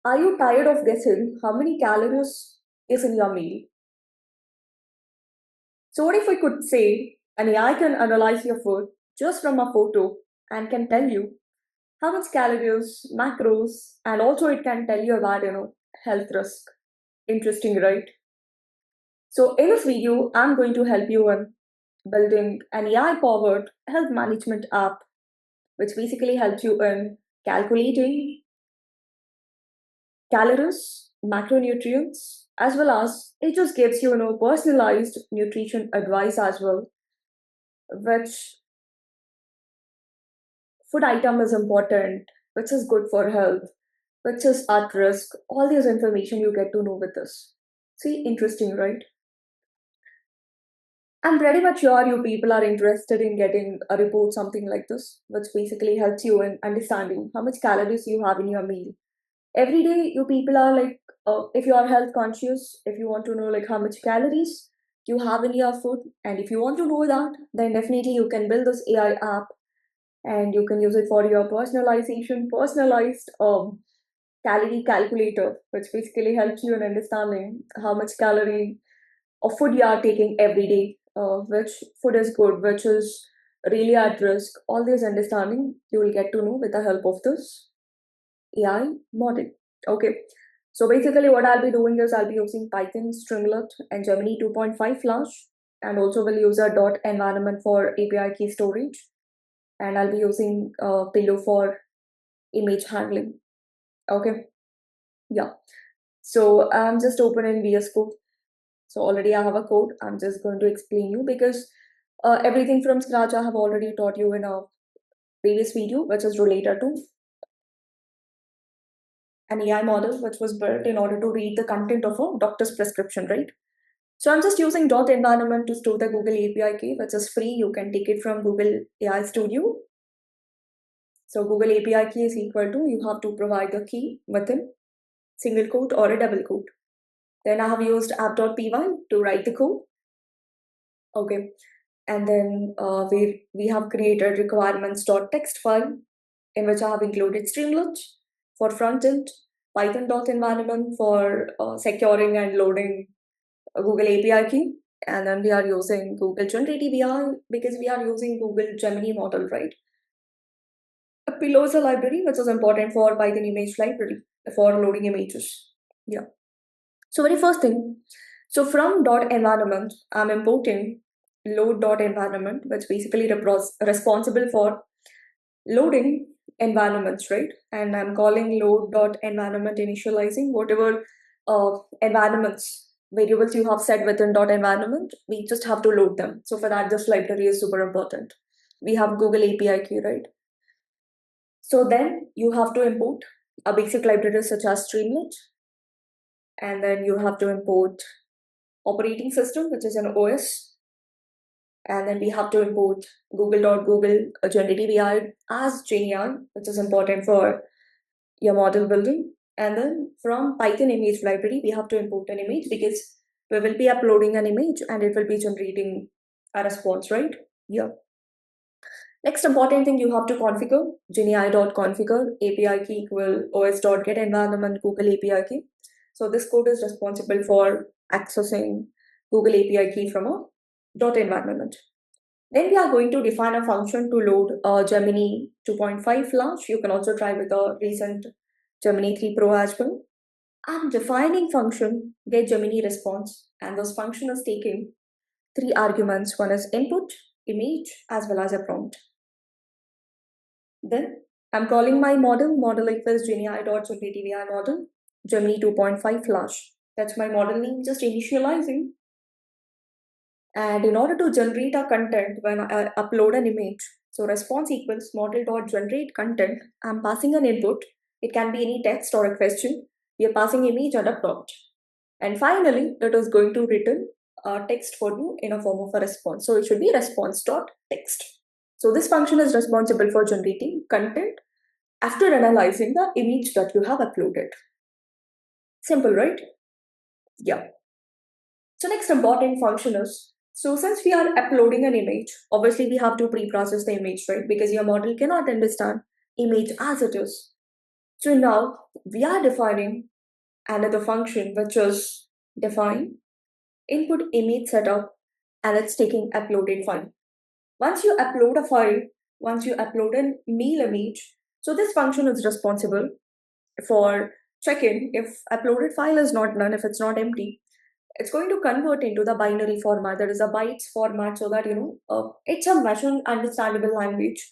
Are you tired of guessing how many calories is in your meal? So, what if we could say an AI can analyze your food just from a photo and can tell you how much calories, macros, and also it can tell you about, health risk. Interesting, right? So, in this video, I'm going to help you in building an AI powered health management app, which basically helps you in calculating calories, macronutrients, as well as it just gives you, personalized nutrition advice as well, which food item is important, which is good for health, which is at risk. All this information you get to know with this. See, interesting, right? I'm pretty much sure you people are interested in getting a report, something like this, which basically helps you in understanding how much calories you have in your meal. Every day, you people are like, if you are health conscious, if you want to know like how much calories you have in your food, and if you want to know that, then definitely you can build this AI app and you can use it for your personalized calorie calculator, which basically helps you in understanding how much calorie of food you are taking every day, which food is good, which is really at risk. All this understanding you will get to know with the help of this AI model. Okay. So basically, what I'll be doing is I'll be using Python, Streamlit, and Gemini 2.5 Flash, and also will use a dot environment for API key storage, and I'll be using Pillow for image handling. Okay. Yeah. So I'm just opening VS Code. So already I have a code. I'm just going to explain you because everything from scratch I have already taught you in a previous video, which is related to an AI model, which was built in order to read the content of a doctor's prescription, right? So I'm just using dot environment to store the Google API key, which is free. You can take it from Google AI Studio. So Google API key is equal to, you have to provide the key within single quote or a double quote. Then I have used app.py to write the code. Okay. And then we have created requirements.txt file in which I have included Streamlit for front end, Python dot environment for securing and loading a Google API key. And then we are using Google Generative AI because we are using Google Gemini model, right? A Pillow is a library which is important for Python image library for loading images. Yeah. So very first thing, so from dot environment, I'm importing load dot environment, which basically responsible for loading environments, right? And I'm calling load dot environment initializing whatever environments variables you have set within dot environment. We just have to load them. So for that, this library is super important. We have Google API key, right? So then you have to import a basic library such as Streamlit, and then you have to import operating system, which is an OS, and then we have to import Google generative AI as GenAI, which is important for your model building. And then from Python image library, we have to import an image because we will be uploading an image and it will be generating a response, right? Yeah. Next important thing you have to configure GenAI.configure API key equal os.get environment Google API key. So this code is responsible for accessing Google API key from a dot environment. Then we are going to define a function to load Gemini 2.5 Flash. You can also try with the recent Gemini 3 Pro as well. I'm defining function get Gemini response, and this function is taking three arguments. One is input, image, as well as a prompt. Then I'm calling my model equals GenAI.generative model, Gemini 2.5 Flash. That's my model name, just initializing. And in order to generate a content when I upload an image, so response equals model.generate content, I'm passing an input. It can be any text or a question. We are passing image and a prompt. And finally, it is going to return a text for you in a form of a response. So it should be response.text. So this function is responsible for generating content after analyzing the image that you have uploaded. Simple, right? Yeah. So next important function is, so since we are uploading an image, obviously we have to pre-process the image, right? Because your model cannot understand image as it is. So now we are defining another function which is define input image setup, and it's taking uploaded file. Once you upload a file, once you upload a meal image, so this function is responsible for checking if uploaded file is not none, if it's not empty. It's going to convert into the binary format, that is a bytes format, so that it's a machine understandable language.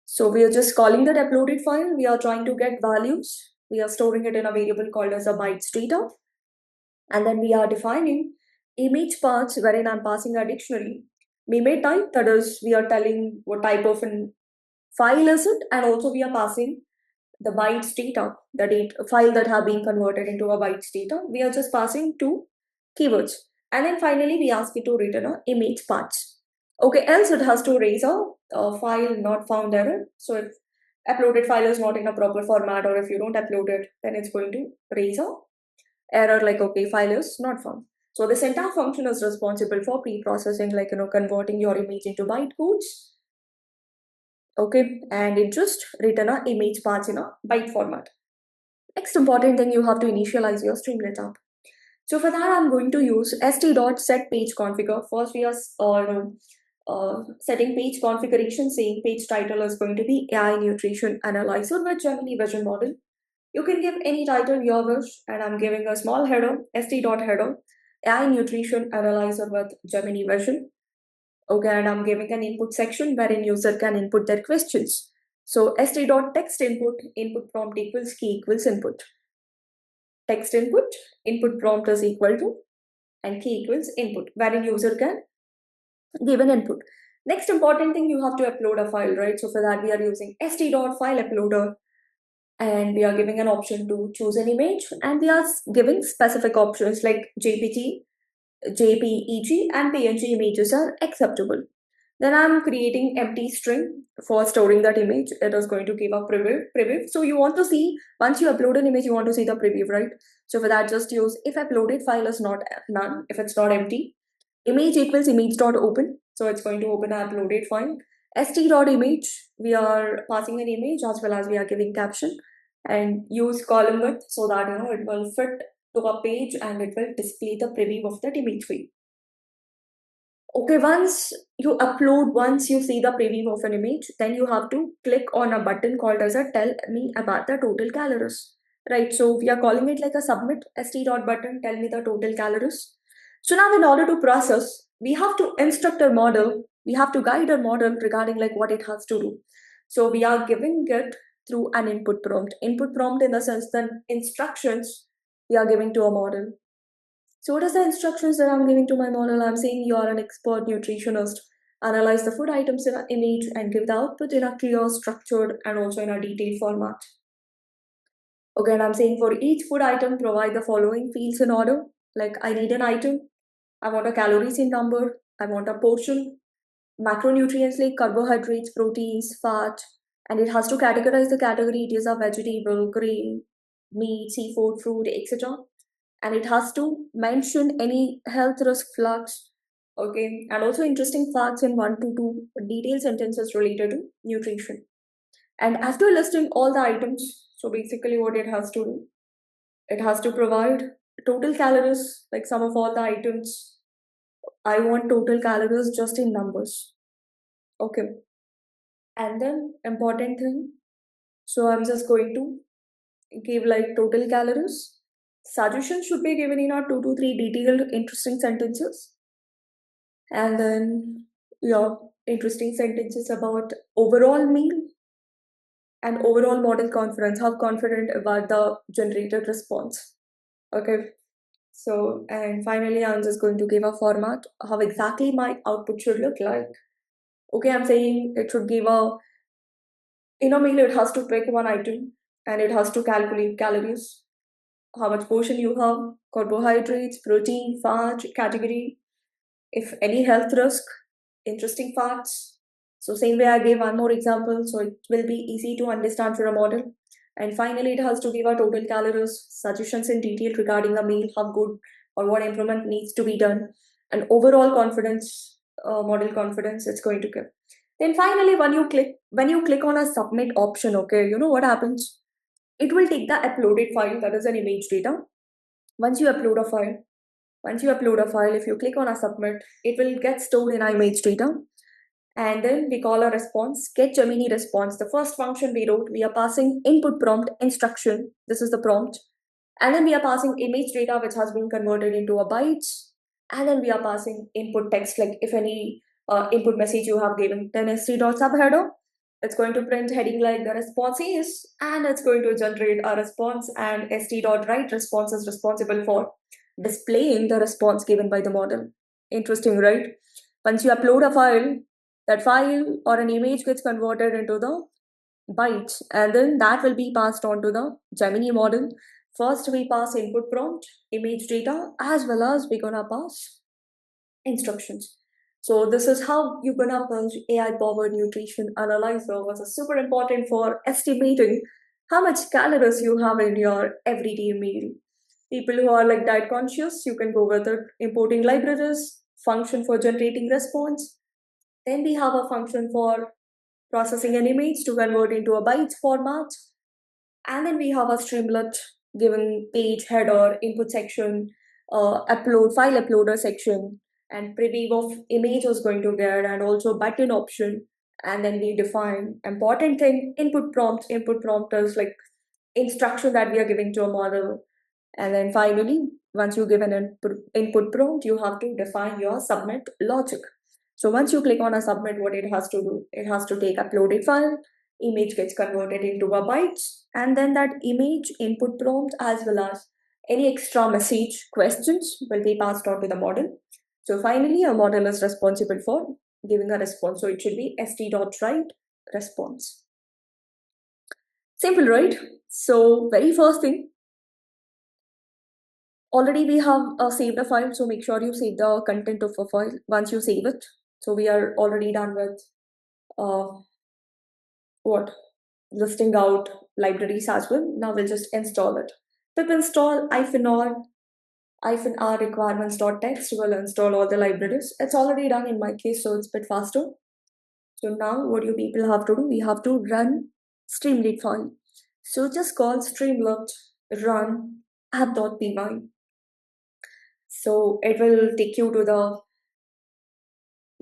So we are just calling that uploaded file. We are trying to get values. We are storing it in a variable called as a bytes data, and then we are defining image parts wherein I'm passing a dictionary. Meme type, that is, we are telling what type of an file is it, and also we are passing the bytes data, the data file that have been converted into a bytes data. We are just passing two keywords, and then finally we ask it to return a image parts. Okay, else it has to raise a file not found error. So if uploaded file is not in a proper format, or if you don't upload it, then it's going to raise a error like, okay, file is not found. So this entire function is responsible for pre-processing, like converting your image into byte codes. Okay, and it just return a image parts in a byte format. Next important thing, you have to initialize your Streamlit app. So for that, I'm going to use st.setPageConfigure. First, we are setting page configuration, saying page title is going to be AI Nutrition Analyzer with Gemini Vision Model. You can give any title you wish, and I'm giving a small header, st.header, AI Nutrition Analyzer with Gemini Vision. Okay, and I'm giving an input section wherein user can input their questions. So st.text input prompt equals key equals input. Text input prompt is equal to, and key equals input, wherein user can give an input. Next important thing, you have to upload a file, right? So for that, we are using st.fileuploader, and we are giving an option to choose an image, and we are giving specific options like JPG, JPEG, and PNG images are acceptable. Then I'm creating empty string for storing that image. It is going to give a preview. So you want to see, once you upload an image, you want to see the preview, right? So for that, just use if uploaded file is not none, if it's not empty, image equals image.open. So it's going to open an uploaded file. st.image, we are passing an image as well as we are giving caption, and use column width so that it will fit to a page and it will display the preview of that image for you. Okay, once you see the preview of an image, then you have to click on a button called as a tell me about the total calories. Right, so we are calling it like a submit st.button, tell me the total calories. So now in order to process, we have to instruct our model, we have to guide our model regarding like what it has to do. So we are giving it through an input prompt. Input prompt in the sense that instructions we are giving to a model. So, what is the instructions that I'm giving to my model? I'm saying you are an expert nutritionist. Analyze the food items in an image and give the output in a clear, structured, and also in a detailed format. Okay, and I'm saying for each food item, provide the following fields in order. Like, I need an item, I want a calories in number, I want a portion, macronutrients like carbohydrates, proteins, fat, and it has to categorize the category. It is a vegetable, grain, meat, seafood, fruit, etc, and it has to mention any health risk flags, okay, and also interesting facts in 1 to 2 detailed sentences related to nutrition. And after listing all the items, so basically what it has to do, it has to provide total calories, like sum of all the items. I want total calories just in numbers, okay. And then important thing, so I'm just going to give like total calories. Suggestions should be given in our 2 to 3 detailed interesting sentences. And then, yeah, interesting sentences about overall meal and overall model confidence, how confident about the generated response. Okay. So, and finally, I'm just going to give a format, how exactly my output should look like. Okay, I'm saying it should give in a meal, it has to pick one item and it has to calculate calories, how much portion you have, carbohydrates, protein, fat, category, if any health risk, interesting facts. So same way I gave one more example, so it will be easy to understand for a model. And finally, it has to give a total calories, suggestions in detail regarding the meal, how good or what improvement needs to be done, and overall confidence, model confidence it's going to give. Then finally, when you click on a submit option, okay, you know what happens? It will take the uploaded file, that is an image data. Once you upload a file, if you click on a submit, it will get stored in our image data. And then we call a response, get Gemini response. The first function we wrote, we are passing input prompt instruction. This is the prompt. And then we are passing image data, which has been converted into a bytes. And then we are passing input text, like if any input message you have given, then st.subheader, it's going to print heading like the response is, and it's going to generate a response, and st.write response is responsible for displaying the response given by the model. Interesting, right? Once you upload a file, that file or an image gets converted into the bytes, and then that will be passed on to the Gemini model. First, we pass input prompt, image data, as well as we're gonna pass instructions. So this is how you're gonna build AI-powered nutrition analyzer, which is super important for estimating how much calories you have in your everyday meal. People who are like diet conscious, you can go with it. Importing libraries, function for generating response. Then we have a function for processing an image to convert into a bytes format. And then we have a Streamlit given page header, input section, upload, file uploader section, and preview of image is going to get, and also button option. And then we define important thing, input prompt. Input prompt is like instruction that we are giving to a model. And then finally, once you give an input prompt, you have to define your submit logic. So once you click on a submit, what it has to do, it has to take uploaded file, image gets converted into a bytes, and then that image input prompt as well as any extra message questions will be passed on to the model. So finally, a model is responsible for giving a response. So it should be st.write response. Simple, right? So very first thing, already we have saved a file, so make sure you save the content of a file once you save it. So we are already done with uh, what listing out libraries as well. Now we'll just install it. Pip install -r requirements.txt will install all the libraries. It's already done in my case, so it's a bit faster. So now what you people have to do, we have to run Streamlit file. So just call Streamlit run app.py. So it will take you to the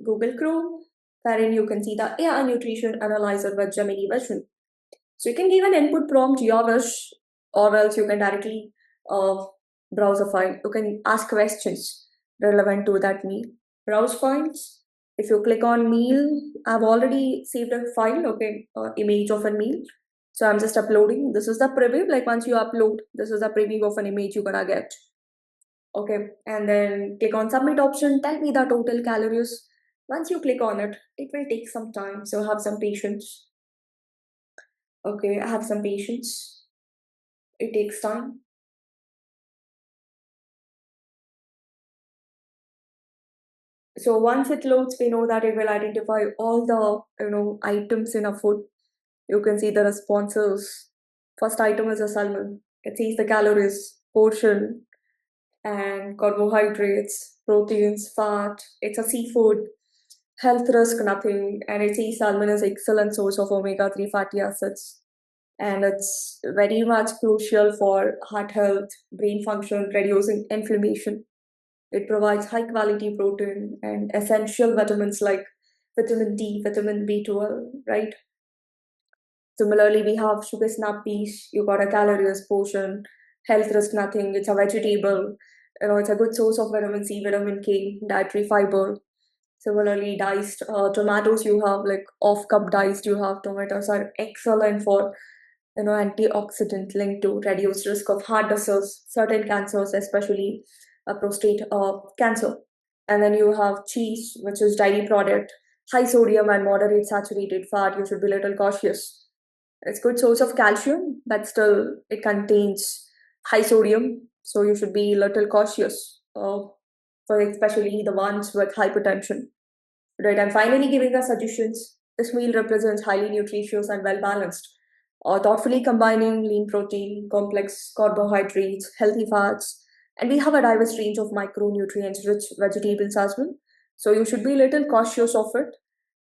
Google Chrome, wherein you can see the AI Nutrition Analyzer with Gemini version. So you can give an input prompt your wish, or else you can directly uh, browse a file. You can ask questions relevant to that meal. Browse files. If you click on meal, I've already saved a file, okay, image of a meal. So I'm just uploading. This is the preview. Like once you upload, this is the preview of an image you're gonna get. Okay, and then click on submit option. Tell me the total calories. Once you click on it, it will take some time. So have some patience. Okay, I have some patience. It takes time. So once it loads, we know that it will identify all the items in a food. You can see the responses. First item is a salmon. It sees the calories, portion, and carbohydrates, proteins, fat. It's a seafood. Health risk nothing, and it sees salmon is excellent source of omega-3 fatty acids. And it's very much crucial for heart health, brain function, reducing inflammation. It provides high quality protein and essential vitamins like vitamin D, vitamin B12, right? Similarly, we have sugar snap peas. You got a calories portion, health risk nothing. It's a vegetable. It's a good source of vitamin C, vitamin K, dietary fiber. Similarly, diced tomatoes you have, like off cup diced you have tomatoes are excellent for antioxidant linked to reduce risk of heart disease, certain cancers, especially prostate cancer. And then you have cheese, which is dairy product, high sodium and moderate saturated fat. You should be a little cautious. It's good source of calcium, but still it contains high sodium, so you should be a little cautious. For especially the ones with hypertension. Right, I'm finally giving us suggestions. This meal represents highly nutritious and well balanced, thoughtfully combining lean protein, complex carbohydrates, healthy fats, and we have a diverse range of micronutrients rich vegetables as well. So you should be a little cautious of it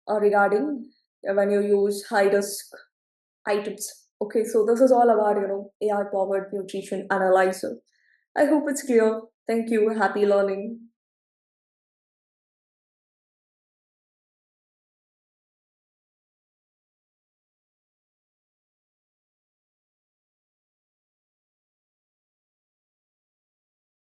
regarding when you use high risk items. Okay, so this is all about, AI powered nutrition analyzer. I hope it's clear. Thank you. Happy learning.